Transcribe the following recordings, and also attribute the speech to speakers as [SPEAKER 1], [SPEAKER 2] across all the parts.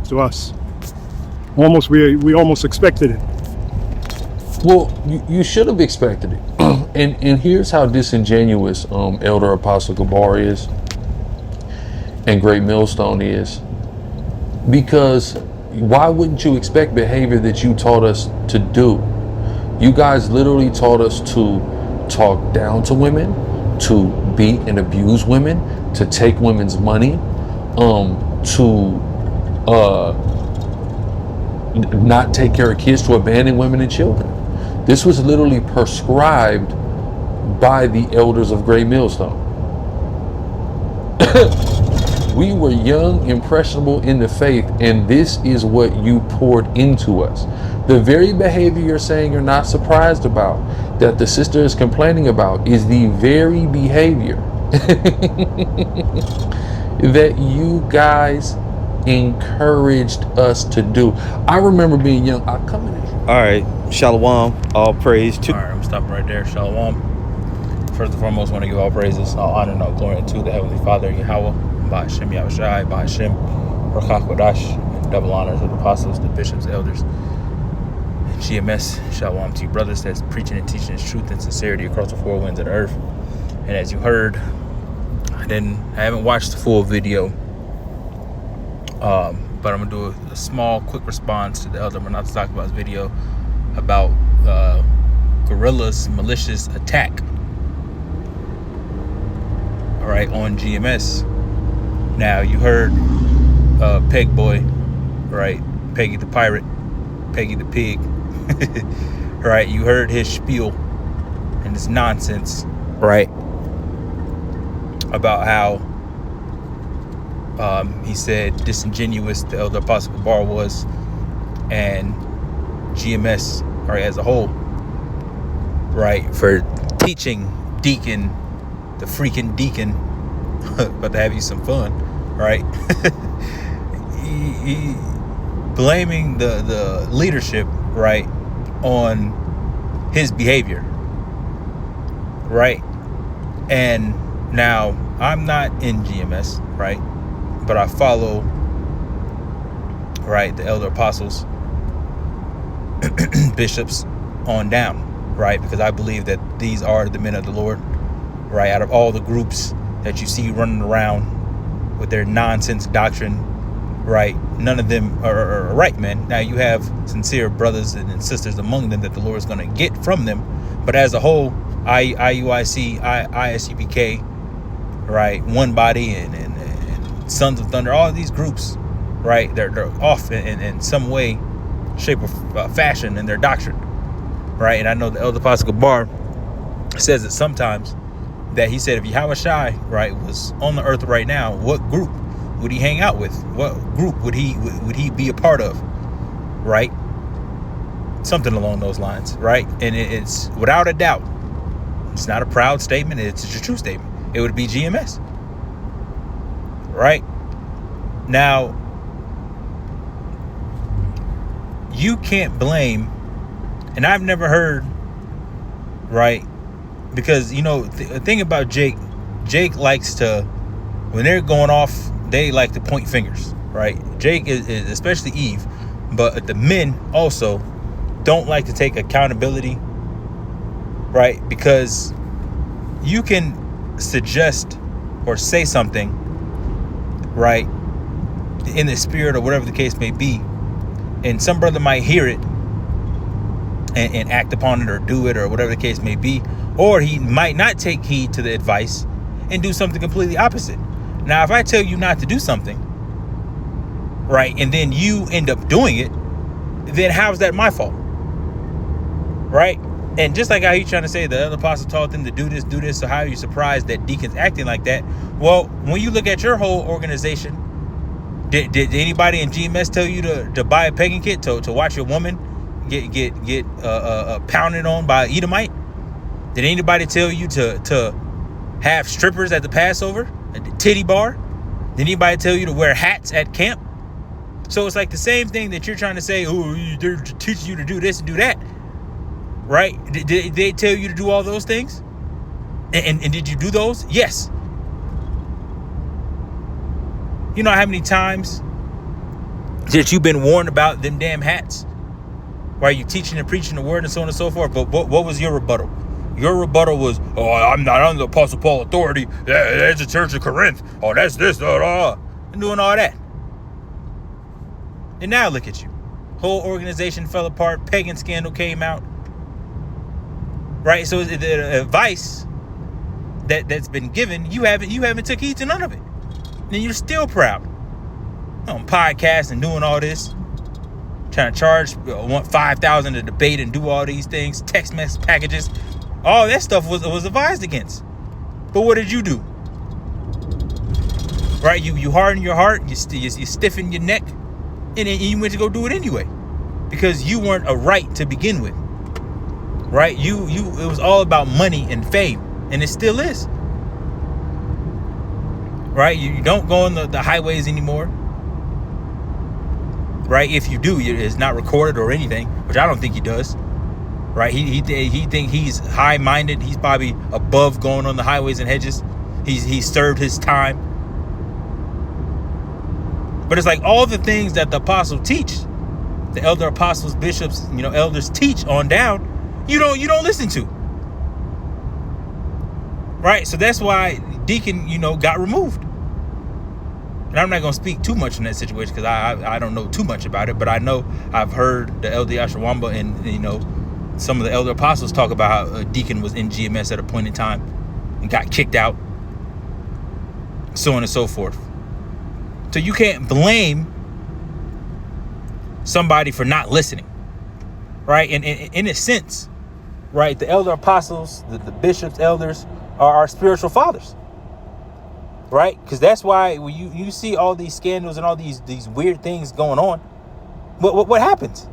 [SPEAKER 1] to us. We almost expected it.
[SPEAKER 2] Well, you should have expected it. and here's how disingenuous Elder Apostle Gabar is and Great Millstone is. Because why wouldn't you expect behavior that you taught us to do? You guys literally taught us to talk down to women, to beat and abuse women, to take women's money, to not take care of kids, to abandon women and children. This was literally prescribed by the elders of Great Millstone. We were young, impressionable in the faith, and this is what you poured into us. The very behavior you're saying you're not surprised about, that the sister is complaining about, is the very behavior that you guys encouraged us to do. I remember being young. I come in.
[SPEAKER 3] All right, Shalom, all praise to.
[SPEAKER 4] All right, I'm stopping right there. Shalom. First and foremost, I want to give all praises, all honor, and all glory to the Heavenly Father, Yahweh, by Hashem Yahushai, by Hashem Rakach Kodash, double honor to the apostles, the bishops, the elders, GMS. Shalom to you brothers that's preaching and teaching His truth and sincerity across the four winds of the earth. And as you heard, I haven't watched the full video, but I'm gonna do a small, quick response to the elder Manat talk about his video about Grla's malicious attack. All right, on GMS. Now you heard Peg Boy, right? Peggy the pirate, Peggy the pig. Right? You heard his spiel and his nonsense, right? About how he said disingenuous the Elder Apostle Gabar was, and GMS, right, as a whole, right, for teaching Deacon, the freaking Deacon, about to have you some fun, right? he blaming the leadership, right, on his behavior, right? And now I'm not in GMS, right, but I follow, right, the elder apostles, bishops on down, right, because I believe that these are the men of the Lord, right? Out of all the groups that you see running around with their nonsense doctrine, right, none of them are right men. Now you have sincere brothers and sisters among them that the Lord is going to get from them, but as a whole, IUIC, ISUPK, right, One Body, and Sons of Thunder, all of these groups, right, they're off in some way, shape, or fashion in their doctrine, right? And I know the Elder Apostle Gabar says it sometimes, that he said if Yahweh Shai, right, was on the earth right now, what group would he hang out with? What group would he be a part of, right? Something along those lines, right? And it's without a doubt, it's not a proud statement, it's a true statement. It would be GMS, right? Now, you can't blame, and I've never heard, right, because, you know, the thing about Jake likes to, when they're going off, they like to point fingers, right? Jake is especially Eve, but the men also don't like to take accountability, right? Because you can suggest or say something, right, in the spirit or whatever the case may be, and some brother might hear it and act upon it or do it or whatever the case may be, or he might not take heed to the advice and do something completely opposite. Now, if I tell you not to do something, right, and then you end up doing it, then how's that my fault, right? And just like how he's trying to say the other apostle taught them to do this, so how are you surprised that deacons acting like that? Well, when you look at your whole organization, did anybody in GMS tell you to buy a pegging kit to watch your woman get pounded on by Edomite? Did anybody tell you to have strippers at the Passover, at the titty bar? Did anybody tell you to wear hats at camp? So it's like the same thing that you're trying to say, oh, they're teaching you to do this and do that, right? Did they tell you to do all those things? And did you do those? Yes. You know how many times that you've been warned about them damn hats, right? You teaching and preaching the word and so on and so forth. But what was your rebuttal? Your rebuttal was, oh, I'm not under the Apostle Paul authority. That's the Church of Corinth. Oh, that's this, and doing all that. And now look at you. Whole organization fell apart. Pagan scandal came out. Right? So the advice that's been given, you haven't took heed to none of it. And you're still proud. On podcasts and doing all this. Trying to charge, want $5,000 to debate and do all these things. Text message packages. All that stuff was advised against. But what did you do? Right? You harden your heart. You stiffen your neck. And then you went to go do it anyway. Because you weren't a right to begin with. Right? It was all about money and fame. And it still is. Right? You don't go on the highways anymore. Right? If you do, it's not recorded or anything. Which I don't think he does. Right? He think he's high-minded. He's probably above going on the highways and hedges. He's served his time. But it's like all the things that the apostles teach, the elder apostles, bishops, elders teach on down, you don't listen to. Right? So that's why Deacon, got removed. And I'm not going to speak too much in that situation because I don't know too much about it, but I know I've heard the elder Yashawamba and some of the elder apostles talk about how a deacon was in GMS at a point in time and got kicked out, so on and so forth. So you can't blame somebody for not listening, right? And in a sense, right, the elder apostles, the bishops, elders are our spiritual fathers, right? Because that's why when you see all these scandals and all these weird things going on, what happens?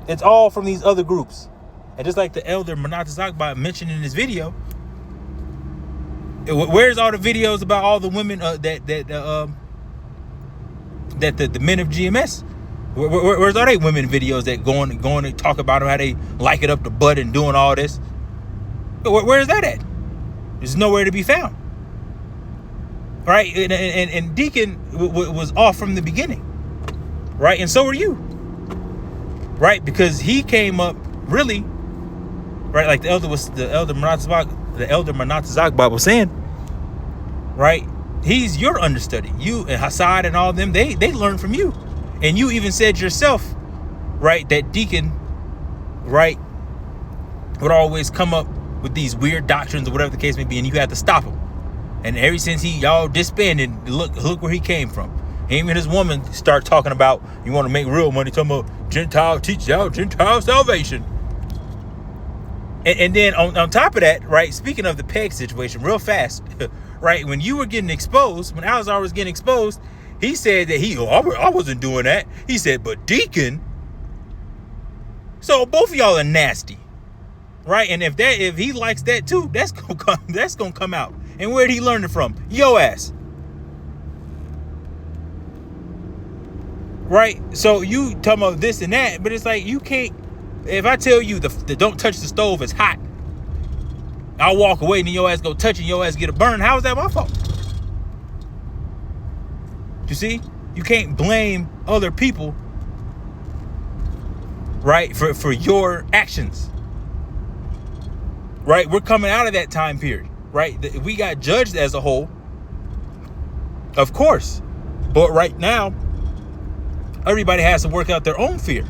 [SPEAKER 4] It's all from these other groups. And just like the elder Manata Zakba mentioned in his video, where's all the videos about all the women that the men of GMS? Where's all they women videos that going to talk about them, how they like it up the butt and doing all this? Where's that at? It's nowhere to be found. Right? And Deacon was off from the beginning. Right? And so are you. Right? Because he came up really, right, like the elder Manata Zakba was saying, right? He's your understudy. You and Hassad and all them, they learn from you. And you even said yourself, right, that Deacon, right, would always come up with these weird doctrines or whatever the case may be, and you had to stop him. And ever since y'all disbanded, look where he came from. Him and his woman start talking about, you want to make real money, talking about teach out Gentile salvation. And then on top of that, right, speaking of the peg situation real fast, right, when you were getting exposed, when Alazar was getting exposed, he said that I wasn't doing that. He said, but Deacon. So both of y'all are nasty, right? And if he likes that too, that's gonna come out. And where'd he learn it from? Yo ass. Right? So you talking about this and that, but it's like you can't. If I tell you the don't touch the stove, it's hot, I'll walk away and then your ass go touch it and your ass get a burn. How is that my fault? You see? You can't blame other people, right, for your actions. Right? We're coming out of that time period, right? We got judged as a whole, of course. But right now, everybody has to work out their own fear.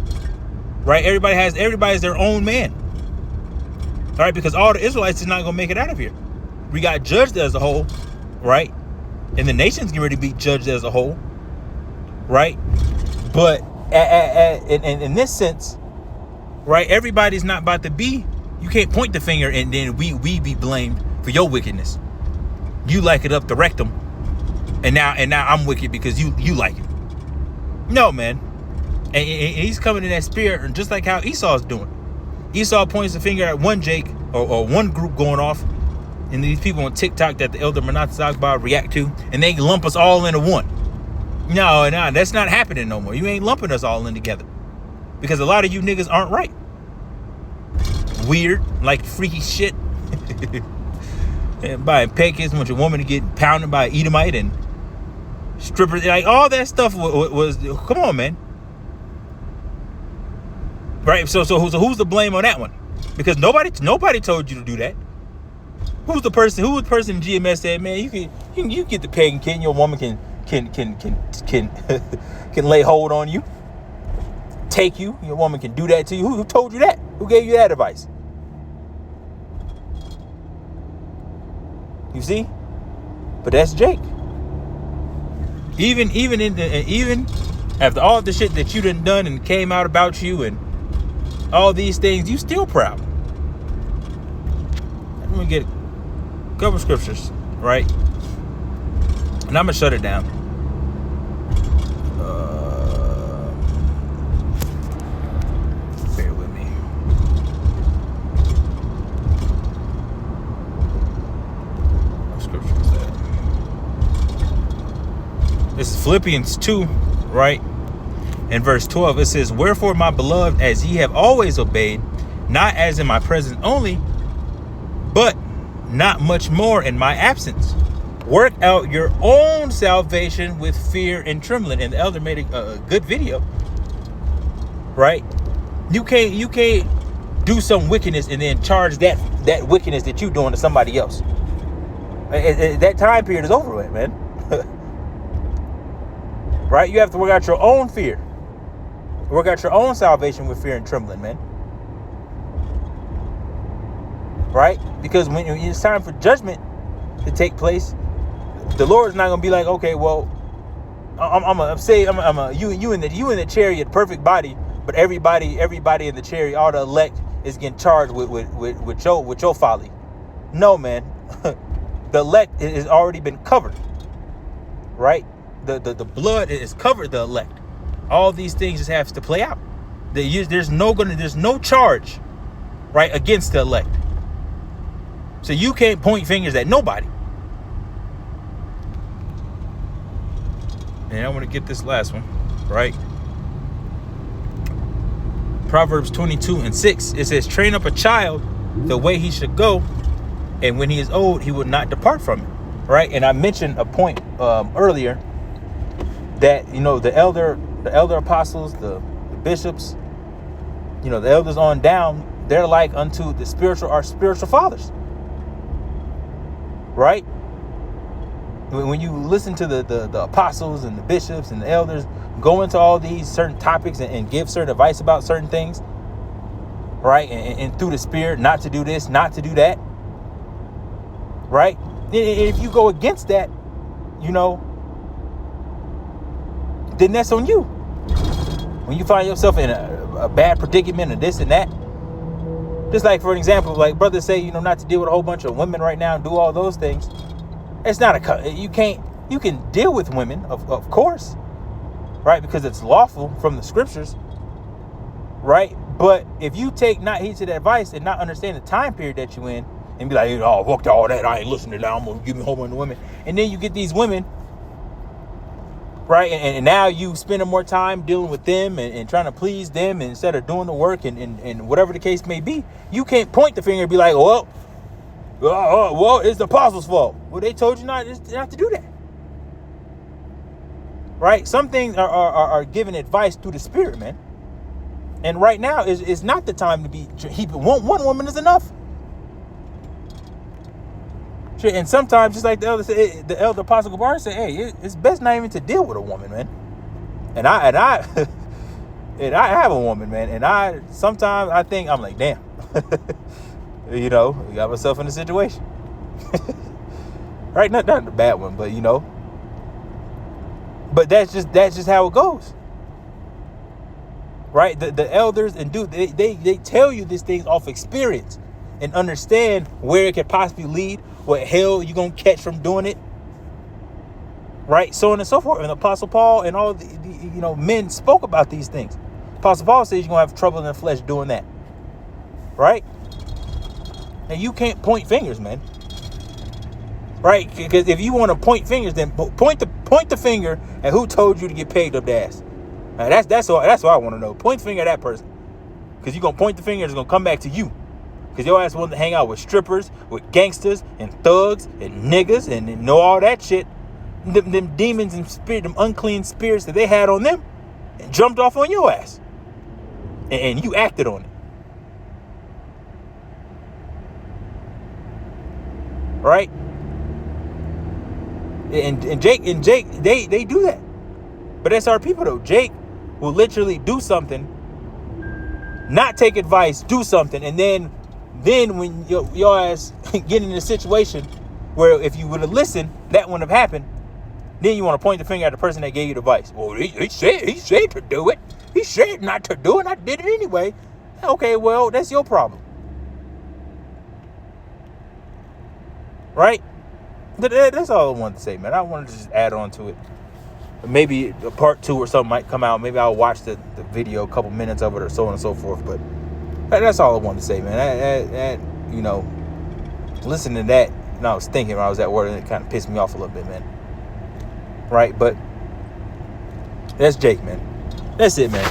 [SPEAKER 4] Right? Everybody's their own man. All right? Because all the Israelites is not going to make it out of here. We got judged as a whole, right? And the nation's getting ready to be judged as a whole, right? But in this sense, right, everybody's not about to be. You can't point the finger and then we be blamed for your wickedness. You like it up the rectum, and now I'm wicked because you like it. No, man. And he's coming in that spirit, just like how Esau's doing. Esau points the finger at one Jake or one group going off, and these people on TikTok that the elder Manat Zagba react to, and they lump us all into one. No, that's not happening no more. You ain't lumping us all in together, because a lot of you niggas aren't right. Weird, like freaky shit. And buying pancakes, want your woman to get pounded by an Edomite and strippers, like all that stuff was come on, man. Right? So who's the blame on that one? Because nobody told you to do that. Who was the person in GMS said, man, you can get the pagan kid, your woman can lay hold on you, take you, your woman can do that to you. Who told you that? Who gave you that advice? You see? But that's Jake. Even after all the shit that you done and came out about you and all these things, you still proud. Let me get a couple scriptures, right? And I'm gonna shut it down. Bear with me. What scripture is that? This is Philippians 2, right? In verse 12, it says, wherefore, my beloved, as ye have always obeyed, not as in my presence only, but not much more in my absence, work out your own salvation with fear and trembling. And the elder made a good video, right? You can't do some wickedness and then charge that wickedness that you're doing to somebody else. That time period is over with, man. Right? You have to work out your own fear. Work out your own salvation with fear and trembling, man. Right? Because when it's time for judgment to take place, the Lord's not gonna be like, okay, well, you in the chariot, perfect body, but everybody in the chariot, all the elect, is getting charged with your folly. No, man. The elect has already been covered. Right? The blood is covered the elect. All these things just have to play out. There's no charge, right, against the elect. So you can't point fingers at nobody. And I want to get this last one, right? Proverbs 22:6. It says, train up a child the way he should go, and when he is old, he will not depart from it. Right? And I mentioned a point earlier that, the elder apostles, the bishops, the elders on down, they're like unto our spiritual fathers. Right? When you listen to the apostles and the bishops and the elders go into all these certain topics and give certain advice about certain things, right? And through the Spirit, not to do this, not to do that, right? If you go against that, then that's on you. When you find yourself in a bad predicament or this and that, just like, for an example, like brothers say, not to deal with a whole bunch of women right now and do all those things. It's not you can deal with women, of course, right? Because it's lawful from the scriptures, right? But if you take not heed to the advice and not understand the time period that you in and be like, oh, fuck to all that, I ain't listening to that, I'm going to give me a whole bunch of women. And then you get these women, right? And now you spending more time dealing with them and trying to please them instead of doing the work and whatever the case may be. You can't point the finger and be like, well, it's the apostles' fault. Well, they told you not to do that. Right? Some things are giving advice through the Spirit, man. And right now is not the time to be heaping. One woman is enough. And sometimes, just like the elder Apostle Gabar said, hey, it's best not even to deal with a woman, man. And I have a woman, man. And sometimes I think I'm like, damn. I got myself in a situation. Right? Not a bad one, but But that's just how it goes. Right? The elders and they tell you these things off experience and understand where it could possibly lead, what hell you're gonna catch from doing it. Right? So on and so forth. And Apostle Paul and all the men spoke about these things. Apostle Paul says you're gonna have trouble in the flesh doing that. Right? And you can't point fingers, man. Right? Because if you want to point fingers, then point the finger at who told you to get paid up the ass. Now, that's all I want to know. Point the finger at that person. Because you're going to point the finger and it's going to come back to you. Because your ass wanted to hang out with strippers, with gangsters, and thugs, and niggas, and know all that shit. Them demons and them unclean spirits that they had on them, and jumped off on your ass. and you acted on it. Right? And Jake, they do that. But that's our people though. Jake will literally do something, not take advice, do something, and then when your ass get in a situation where if you would have listened, that wouldn't have happened, then you want to point the finger at the person that gave you the advice. Well, he said to do it. He said not to do it. I did it anyway. Okay, well, that's your problem. Right? That's all I wanted to say, man. I wanted to just add on to it. Maybe a part 2 or something might come out. Maybe I'll watch the video, a couple minutes of it or so on and so forth. But that's all I wanted to say, man. That you know, listening to that, I was thinking when I was at work, and it kind of pissed me off a little bit, man. Right? But that's Jake, man. That's it, man.